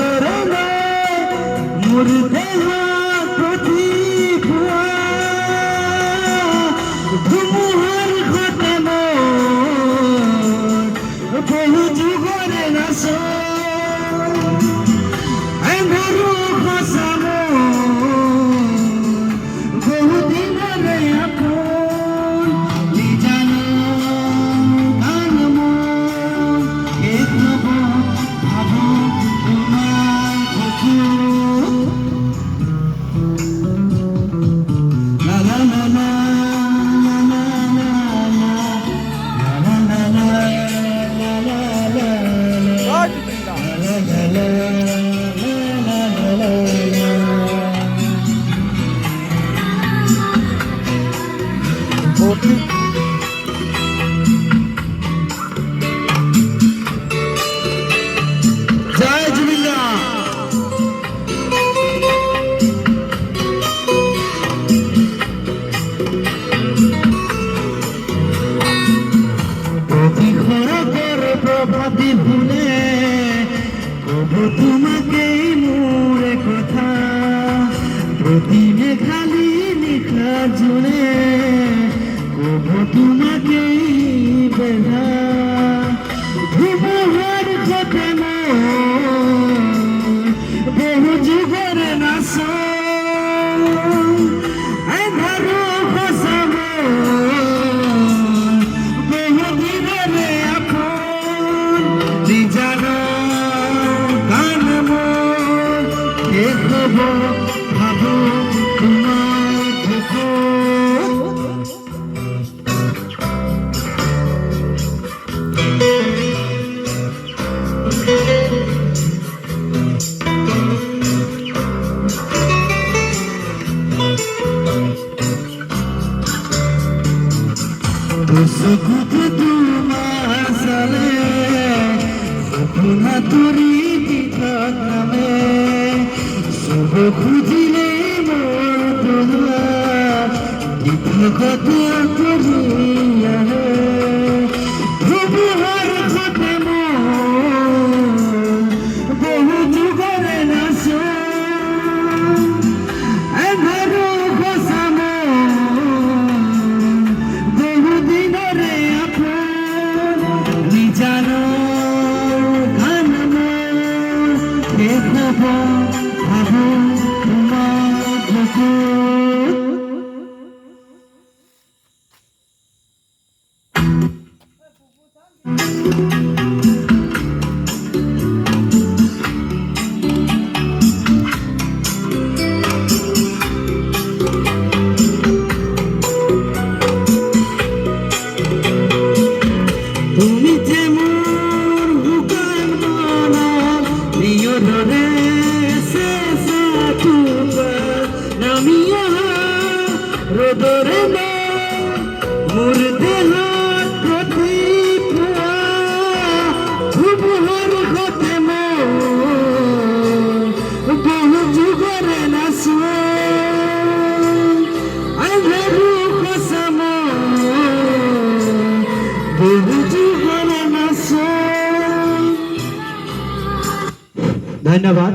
রোদরে মুর্দে প্রতি ধুমুহার ঘটে বহু যুগরে নাশ এমরু খসাম বহু দিনরে আপন নিজান গানম একব ভাব তোমার দেখু লা লা লা লা জয় জুবিন্দা প্রতি খরকের প্রভাতি ভুলে কবু তোমাকেই মোরে কথা প্রতি মেঘালি নিখা জুড়ে কবু তোমাকেই বেধা ধুমুহার ঘটে বহু যুগের নাশ এধারু খসাম বহু দিনের আপন নিজান গানম দেখব ভাব তোমার দেখো সুখুত তোমার সালে সুখুনা তুরি পৃথক নামে শুভ খুঁজিলে মোর তোমার পৃথকত করিয়া ধুমুহার ঘটে বহু যুগরে নাশ এধারু খসাম বহু দিনরে আপন নিজান গানম দেখব ভাব তোমার দেখো তুমি যে মোর হুকাম মানা প্রিয় ধরে শেষ নামিয়া রোদরে মোর দেহ প্রতি ধুমুহার ঘটে বহু যুগরে নাশ এধারু খসাম বহু যুগরে নাশ। ধন্যবাদ।